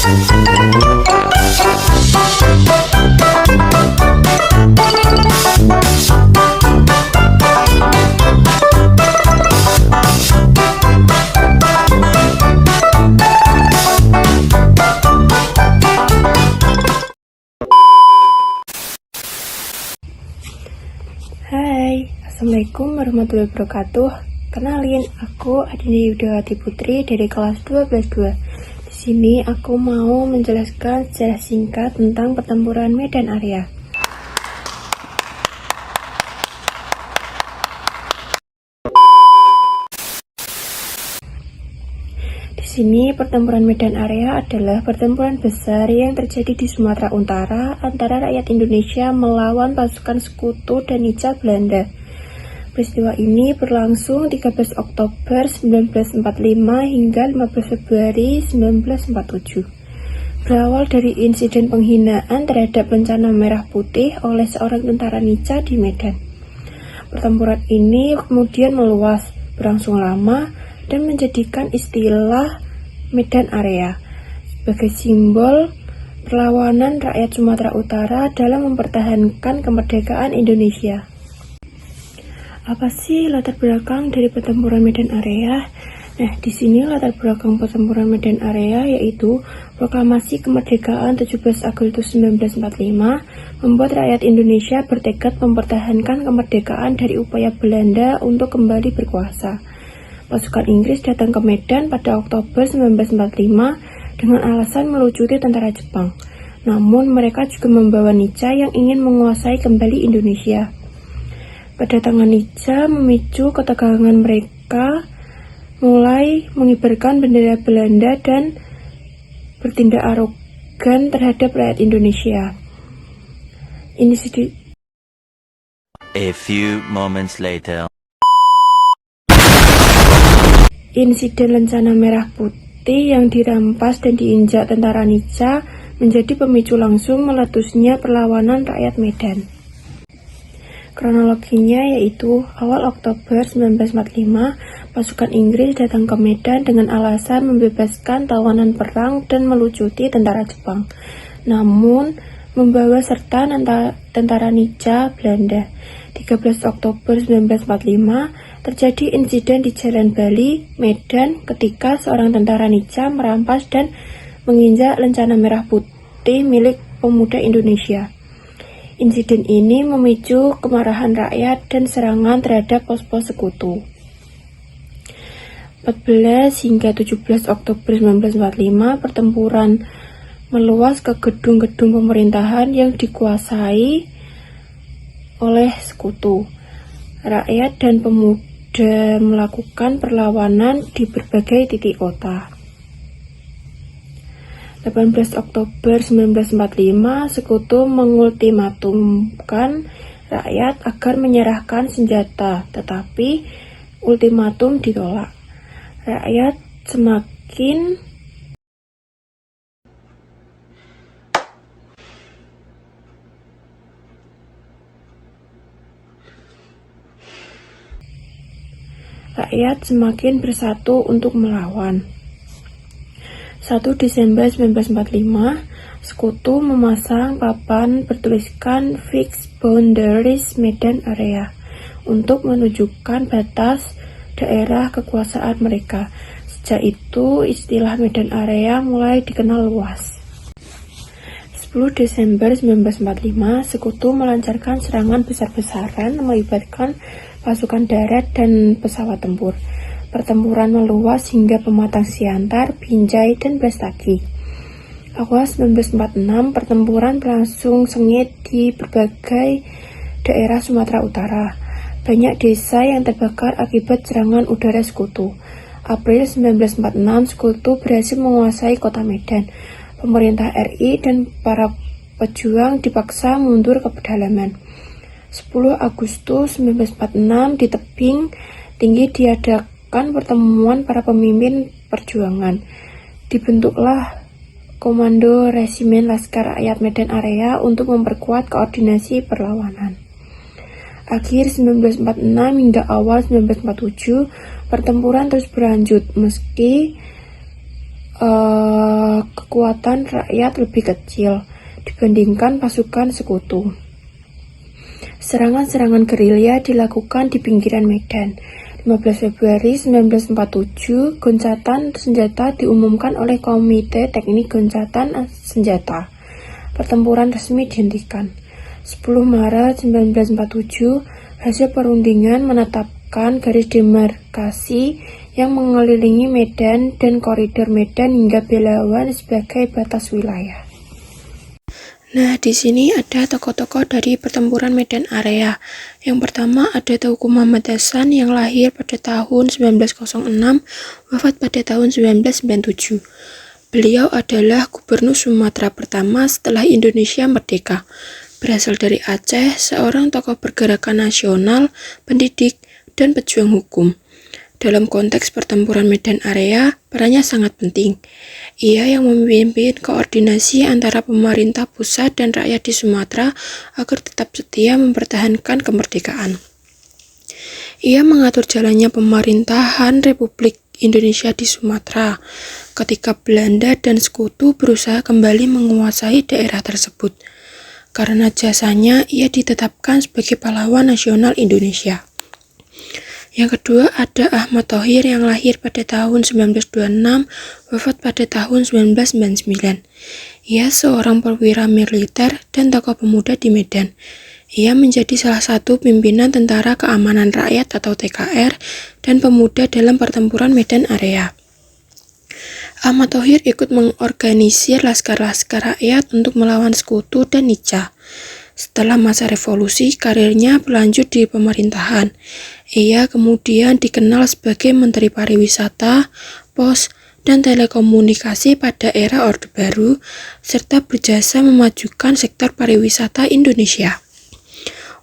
Hai, Assalamualaikum warahmatullahi wabarakatuh. Kenalin, aku Adini Yudhawati Putri dari kelas 12-2. Di sini aku mau menjelaskan secara singkat tentang pertempuran Medan Area. Di sini pertempuran Medan Area adalah pertempuran besar yang terjadi di Sumatera Utara antara rakyat Indonesia melawan pasukan sekutu dan Nica Belanda. Peristiwa ini berlangsung 13 Oktober 1945 hingga 15 Februari 1947. Berawal dari insiden penghinaan terhadap lencana merah putih oleh seorang tentara Nica di Medan. Pertempuran ini kemudian meluas, berlangsung lama, dan menjadikan istilah Medan Area sebagai simbol perlawanan rakyat Sumatera Utara dalam mempertahankan kemerdekaan Indonesia. Apa sih latar belakang dari pertempuran Medan Area? Nah, di sini latar belakang pertempuran Medan Area yaitu proklamasi kemerdekaan 17 Agustus 1945 membuat rakyat Indonesia bertekad mempertahankan kemerdekaan dari upaya Belanda untuk kembali berkuasa. Pasukan Inggris datang ke Medan pada Oktober 1945 dengan alasan melucuti tentara Jepang. Namun mereka juga membawa Nica yang ingin menguasai kembali Indonesia. Kedatangan Nica memicu ketegangan mereka mulai mengibarkan bendera Belanda dan bertindak arogan terhadap rakyat Indonesia. A few moments later. Insiden lencana merah putih yang dirampas dan diinjak tentara Nica menjadi pemicu langsung meletusnya perlawanan rakyat Medan. Kronologinya yaitu awal Oktober 1945, pasukan Inggris datang ke Medan dengan alasan membebaskan tawanan perang dan melucuti tentara Jepang. Namun, membawa serta tentara Nica Belanda. 13 Oktober 1945, terjadi insiden di Jalan Bali, Medan ketika seorang tentara Nica merampas dan menginjak lencana merah putih milik pemuda Indonesia. Insiden ini memicu kemarahan rakyat dan serangan terhadap pos-pos sekutu. 14 hingga 17 Oktober 1945, pertempuran meluas ke gedung-gedung pemerintahan yang dikuasai oleh sekutu. Rakyat dan pemuda melakukan perlawanan di berbagai titik kota. 18 Oktober 1945, sekutu mengultimatumkan rakyat agar menyerahkan senjata, tetapi ultimatum ditolak. Rakyat semakin bersatu untuk melawan. 1 Desember 1945, sekutu memasang papan bertuliskan Fixed Boundaries Medan Area untuk menunjukkan batas daerah kekuasaan mereka. Sejak itu, istilah Medan Area mulai dikenal luas. 10 Desember 1945, sekutu melancarkan serangan besar-besaran melibatkan pasukan darat dan pesawat tempur. Pertempuran meluas hingga Pematang Siantar, Binjai, dan Brastagi. Awal 1946, pertempuran berlangsung sengit di berbagai daerah Sumatera Utara. Banyak desa yang terbakar akibat serangan udara sekutu. April 1946, sekutu berhasil menguasai kota Medan. Pemerintah RI dan para pejuang dipaksa mundur ke pedalaman. 10 Agustus 1946, di tebing tinggi diadakan pertemuan para pemimpin perjuangan. Dibentuklah Komando Resimen Laskar Rakyat Medan Area untuk memperkuat koordinasi perlawanan. Akhir 1946 hingga awal 1947, pertempuran terus berlanjut meski kekuatan rakyat lebih kecil dibandingkan pasukan sekutu. Serangan-serangan gerilya dilakukan di pinggiran medan. 15 Februari 1947, gencatan senjata diumumkan oleh Komite Teknik Gencatan Senjata. Pertempuran resmi dihentikan. 10 Maret 1947, hasil perundingan menetapkan garis demarkasi yang mengelilingi medan dan koridor medan hingga Belawan sebagai batas wilayah. Nah, di sini ada tokoh-tokoh dari pertempuran medan area. Yang pertama ada Teuku Muhammad Hasan yang lahir pada tahun 1906, wafat pada tahun 1997. Beliau adalah gubernur Sumatera pertama setelah Indonesia merdeka. Berasal dari Aceh, seorang tokoh pergerakan nasional, pendidik, dan pejuang hukum. Dalam konteks pertempuran medan area, perannya sangat penting. Ia yang memimpin koordinasi antara pemerintah pusat dan rakyat di Sumatera agar tetap setia mempertahankan kemerdekaan. Ia mengatur jalannya pemerintahan Republik Indonesia di Sumatera ketika Belanda dan sekutu berusaha kembali menguasai daerah tersebut. Karena jasanya, ia ditetapkan sebagai pahlawan nasional Indonesia. Yang kedua ada Ahmad Thohir yang lahir pada tahun 1926, wafat pada tahun 1999. Ia seorang perwira militer dan tokoh pemuda di Medan. Ia menjadi salah satu pimpinan Tentara Keamanan Rakyat atau TKR dan pemuda dalam pertempuran medan area. Ahmad Thohir ikut mengorganisir laskar-laskar rakyat untuk melawan sekutu dan Nica. Setelah masa revolusi, karirnya berlanjut di pemerintahan. Ia kemudian dikenal sebagai Menteri Pariwisata, Pos, dan Telekomunikasi pada era Orde Baru, serta berjasa memajukan sektor pariwisata Indonesia.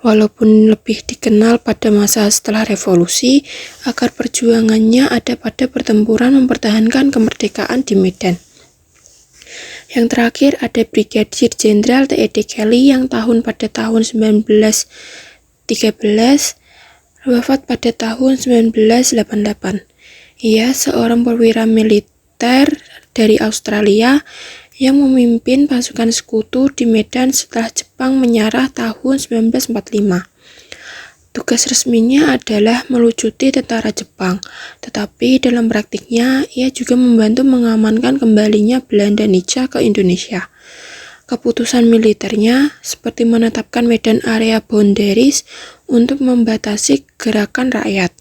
Walaupun lebih dikenal pada masa setelah revolusi, akar perjuangannya ada pada pertempuran mempertahankan kemerdekaan di Medan. Yang terakhir ada Brigadir Jenderal T.E.D. Kelly yang pada tahun 1913, wafat pada tahun 1988. Ia seorang perwira militer dari Australia yang memimpin pasukan sekutu di Medan setelah Jepang menyerah tahun 1945. Tugas resminya adalah melucuti tentara Jepang, tetapi dalam praktiknya ia juga membantu mengamankan kembalinya Belanda Nica ke Indonesia. Keputusan militernya seperti menetapkan medan area boundaries untuk membatasi gerakan rakyat,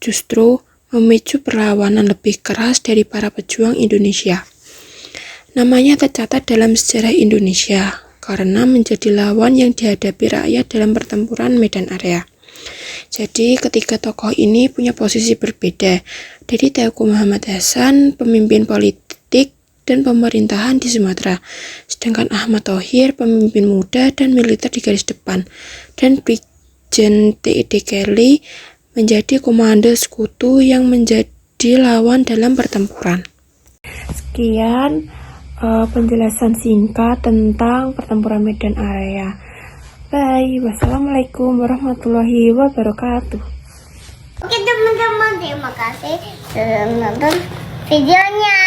justru memicu perlawanan lebih keras dari para pejuang Indonesia. Namanya tercatat dalam sejarah Indonesia karena menjadi lawan yang dihadapi rakyat dalam pertempuran medan area. Jadi ketiga tokoh ini punya posisi berbeda. Jadi Teuku Muhammad Hasan pemimpin politik dan pemerintahan di Sumatera, sedangkan Ahmad Thohir pemimpin muda dan militer di garis depan, dan Brigjen T.E.D. Kelly menjadi komando sekutu yang menjadi lawan dalam pertempuran. Sekian penjelasan singkat tentang pertempuran medan area. Bye. Wassalamualaikum warahmatullahi wabarakatuh. Oke teman-teman, terima kasih sudah menonton videonya.